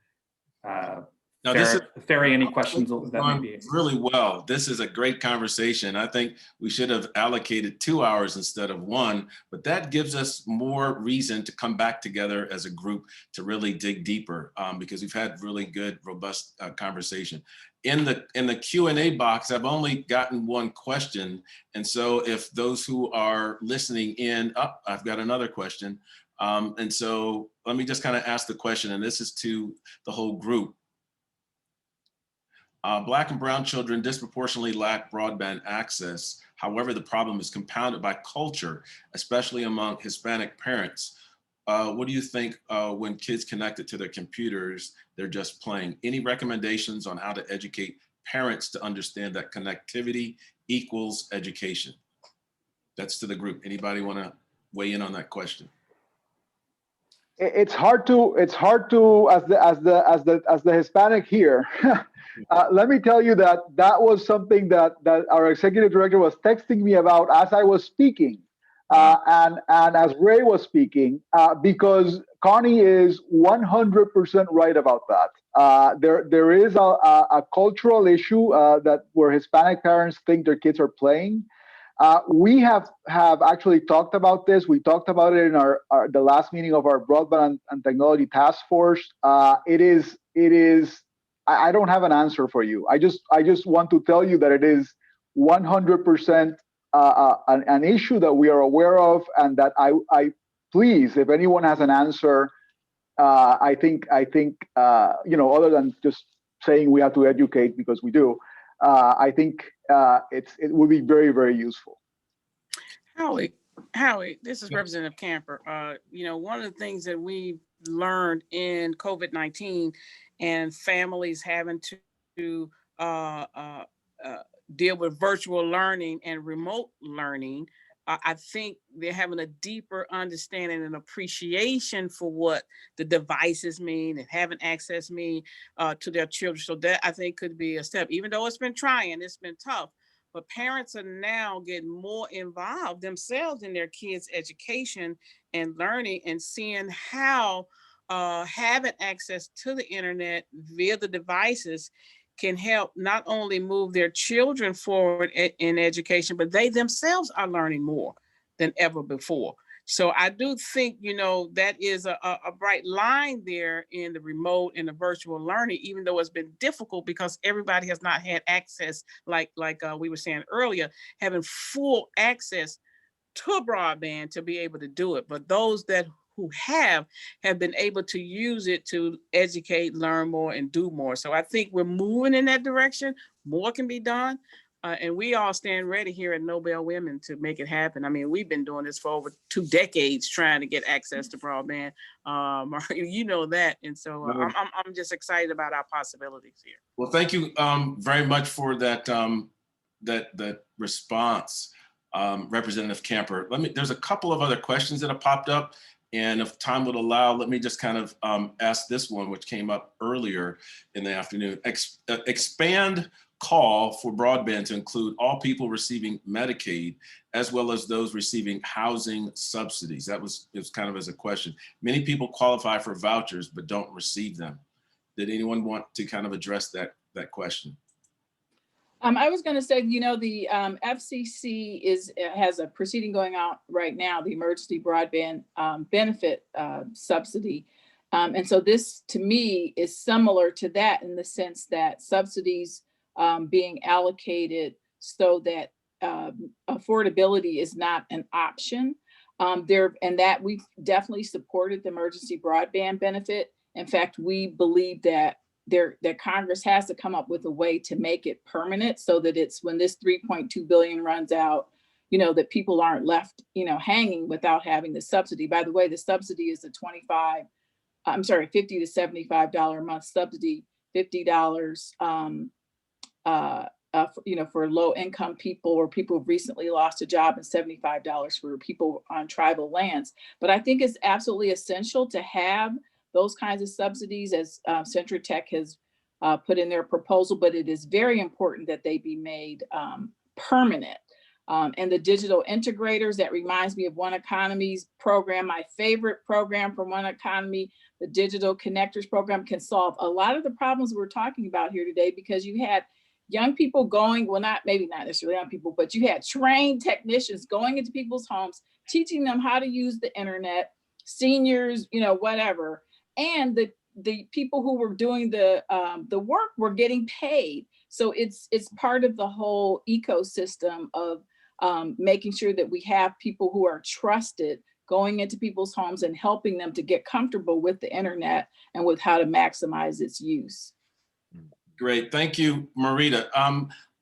Now, this is ferry any questions that may be. really well. This is a great conversation. I think we should have allocated 2 hours instead of 1, but that gives us more reason to come back together as a group to really dig deeper, because we've had really good, robust conversation. In the Q&A box, I've only gotten one question. And so if those who are listening in, I've got another question. And so let me just kind of ask the question, and this is to the whole group. Black and brown children disproportionately lack broadband access. However, the problem is compounded by culture, especially among Hispanic parents. What do you think when kids connected to their computers, they're just playing? Any recommendations on how to educate parents to understand that connectivity equals education? That's to the group. Anybody want to weigh in on that question? It's hard to as the Hispanic here. Let me tell you that was something that our executive director was texting me about as I was speaking, and as Ray was speaking, because Connie is 100% right about that. There is a cultural issue that where Hispanic parents think their kids are playing. We have actually talked about this. We talked about it in the last meeting of our broadband and technology task force. It is. I don't have an answer for you. I just want to tell you that it is 100% an issue that we are aware of, and that I please, if anyone has an answer, I think other than just saying we have to educate, because we do. I think it would be very, very useful. Howie, this is Representative Camper. One of the things that we've learned in COVID-19 and families having to deal with virtual learning and remote learning, I think they're having a deeper understanding and appreciation for what the devices mean and having access mean to their children. So that, I think, could be a step, even though it's been trying, it's been tough. But parents are now getting more involved themselves in their kids' education and learning, and seeing how having access to the internet via the devices can help not only move their children forward in education, but they themselves are learning more than ever before. So I do think, that is a bright line there in the remote and the virtual learning, even though it's been difficult because everybody has not had access, like we were saying earlier, having full access to broadband to be able to do it. But those who have been able to use it to educate, learn more, and do more. So I think we're moving in that direction. More can be done. And we all stand ready here at Nobel Women to make it happen. I mean, we've been doing this for over 2 decades, trying to get access to broadband. You know that. And so I'm just excited about our possibilities here. Well, thank you very much for that that response, Representative Camper. There's a couple of other questions that have popped up. And if time would allow, let me just kind of ask this one, which came up earlier in the afternoon. Expand call for broadband to include all people receiving Medicaid, as well as those receiving housing subsidies. It was kind of as a question. Many people qualify for vouchers, but don't receive them. Did anyone want to kind of address that question? I was going to say, the FCC has a proceeding going on right now, the emergency broadband benefit subsidy. And so this, to me, is similar to that in the sense that subsidies being allocated so that affordability is not an option. And that we've definitely supported the emergency broadband benefit. In fact, we believe that Congress has to come up with a way to make it permanent, so that it's when this $3.2 billion runs out, that people aren't left, hanging without having the subsidy. By the way, the subsidy is a $50 to $75 a month subsidy, $50 for low income people or people who've recently lost a job, and $75 for people on tribal lands. But I think it's absolutely essential to have those kinds of subsidies, as Centri Tech has put in their proposal, but it is very important that they be made permanent. and the digital integrators. That reminds me of One Economy's program. My favorite program from One Economy, the Digital Connectors program, can solve a lot of the problems we're talking about here today, because you had young people going, well, maybe not necessarily young people, but you had trained technicians going into people's homes, teaching them how to use the internet, seniors, whatever. And the people who were doing the work were getting paid. So it's part of the whole ecosystem of making sure that we have people who are trusted going into people's homes and helping them to get comfortable with the internet and with how to maximize its use. Great, thank you, Marita.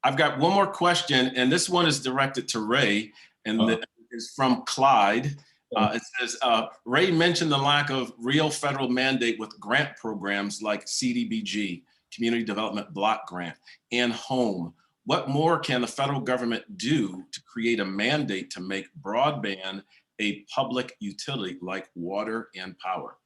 I've got one more question, and this one is directed to Ray, and it's from Clyde. It says, Ray mentioned the lack of real federal mandate with grant programs like CDBG, Community Development Block Grant, and HOME. What more can the federal government do to create a mandate to make broadband a public utility like water and power?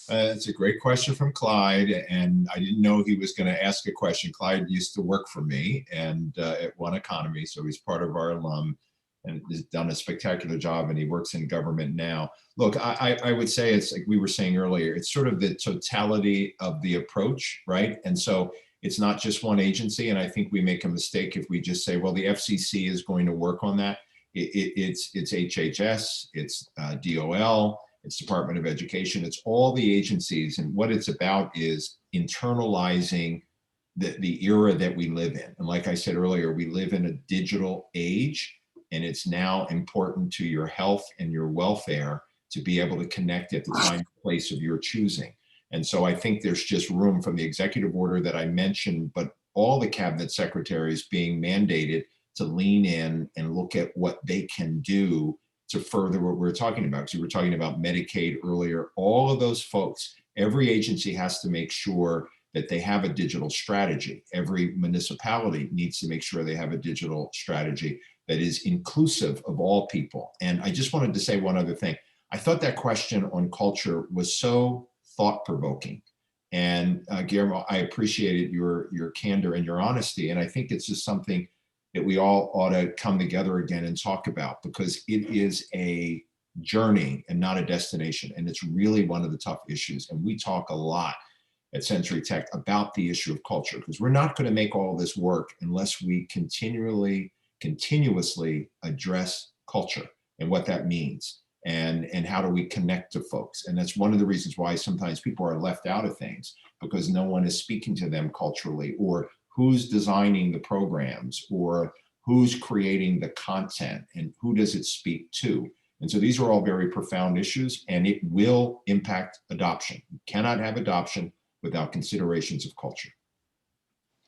It's a great question from Clyde, and I didn't know he was going to ask a question. Clyde used to work for me and at One Economy, so he's part of our alum and has done a spectacular job, and he works in government now. Look, I would say it's like we were saying earlier, it's sort of the totality of the approach, right? And so it's not just one agency, and I think we make a mistake if we just say, well, the FCC is going to work on that. It's HHS, it's DOL, it's Department of Education, it's all the agencies, and what it's about is internalizing the era that we live in. And like I said earlier, we live in a digital age, and it's now important to your health and your welfare to be able to connect at the time and place of your choosing. And so I think there's just room from the executive order that I mentioned, but all the cabinet secretaries being mandated to lean in and look at what they can do to further what we're talking about. Because we were talking about Medicaid earlier, all of those folks, every agency has to make sure that they have a digital strategy. Every municipality needs to make sure they have a digital strategy that is inclusive of all people. And I just wanted to say one other thing. I thought that question on culture was so thought-provoking. And Guillermo, I appreciated your candor and your honesty. And I think it's just something that we all ought to come together again and talk about, because it is a journey and not a destination. And it's really one of the tough issues. And we talk a lot at Centri Tech about the issue of culture, because we're not going to make all this work unless we continuously address culture and what that means. And how do we connect to folks? And that's one of the reasons why sometimes people are left out of things, because no one is speaking to them culturally, or who's designing the programs, or who's creating the content, and who does it speak to? And so these are all very profound issues, and it will impact adoption. You cannot have adoption without considerations of culture.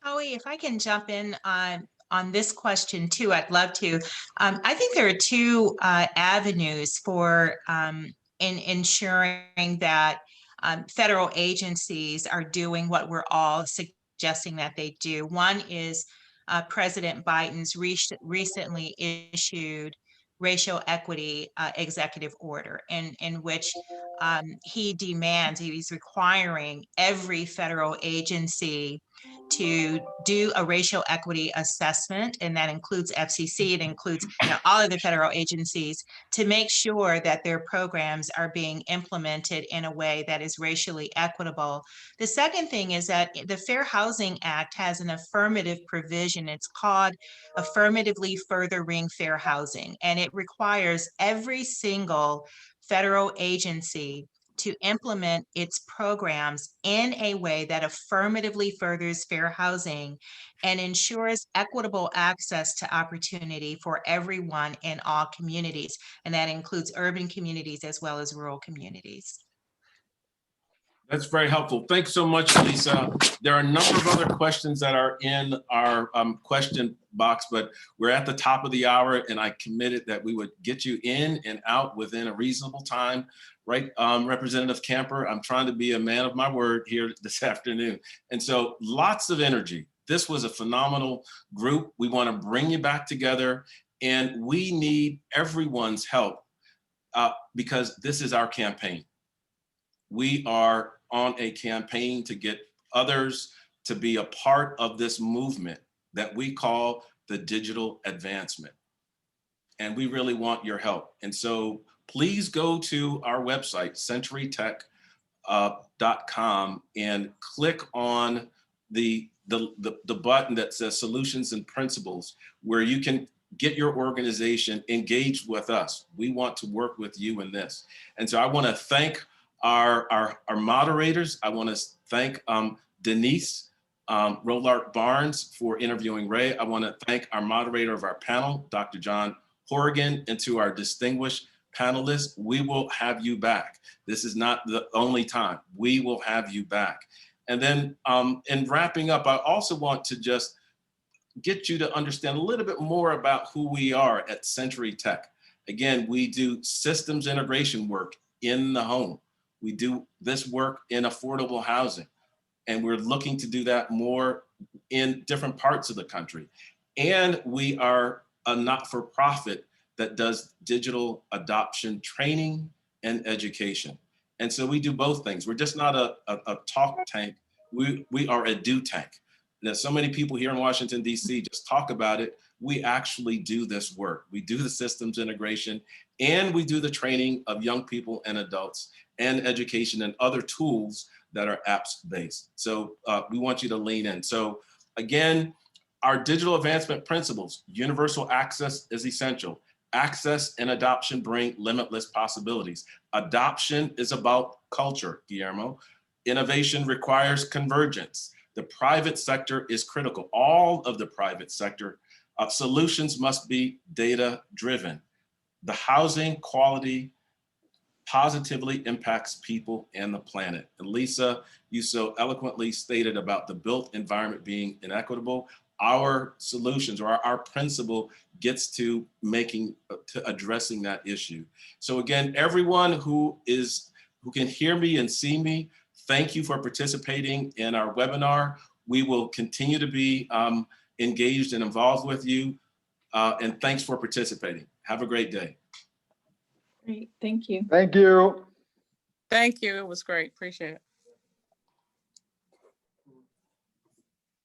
Howie, if I can jump in on this question too, I'd love to. I think there are two avenues for in ensuring that federal agencies are doing what we're all suggesting that they do. One is President Biden's recently issued racial equity executive order, in which he's requiring every federal agency to do a racial equity assessment, and that includes FCC, it includes all of the federal agencies, to make sure that their programs are being implemented in a way that is racially equitable. The second thing is that the Fair Housing Act has an affirmative provision. It's called Affirmatively Furthering Fair Housing, and it requires every single federal agency to implement its programs in a way that affirmatively furthers fair housing and ensures equitable access to opportunity for everyone in all communities. And that includes urban communities as well as rural communities. That's very helpful. Thanks so much, Lisa. There are a number of other questions that are in our question box, but we're at the top of the hour, and I committed that we would get you in and out within a reasonable time. Right, Representative Camper, I'm trying to be a man of my word here this afternoon. And so lots of energy. This was a phenomenal group. We want to bring you back together, and we need everyone's help because this is our campaign. We are on a campaign to get others to be a part of this movement that we call the digital advancement. and we really want your help. And so please go to our website, centritech.com, and click on the button that says Solutions and Principles, where you can get your organization engaged with us. We want to work with you in this. And so I want to thank our moderators. I want to thank Denise Rollart Barnes for interviewing Ray. I want to thank our moderator of our panel, Dr. John Horgan, and to our distinguished panelists. We will have you back. This is not the only time. We will have you back. And then in wrapping up, I also want to just get you to understand a little bit more about who we are at Centri Tech. Again, we do systems integration work in the home. We do this work in affordable housing, and we're looking to do that more in different parts of the country. And we are a not-for-profit that does digital adoption training and education. And so we do both things. We're just not a talk tank. We are a do tank. Now, so many people here in Washington, D.C. just talk about it. We actually do this work. We do the systems integration, and we do the training of young people and adults, and education and other tools that are apps-based. So we want you to lean in. So again, our digital advancement principles: universal access is essential. Access and adoption bring limitless possibilities. Adoption is about culture, Guillermo. Innovation requires convergence. The private sector is critical. All of the private sector solutions must be data-driven. The housing quality positively impacts people and the planet. And Lisa, you so eloquently stated about the built environment being inequitable. Our solutions, or our principle, gets to addressing that issue. So again, everyone who can hear me and see me, thank you for participating in our webinar. We will continue to be engaged and involved with you. And thanks for participating. Have a great day. Great, thank you. Thank you. Thank you. It was great. Appreciate it.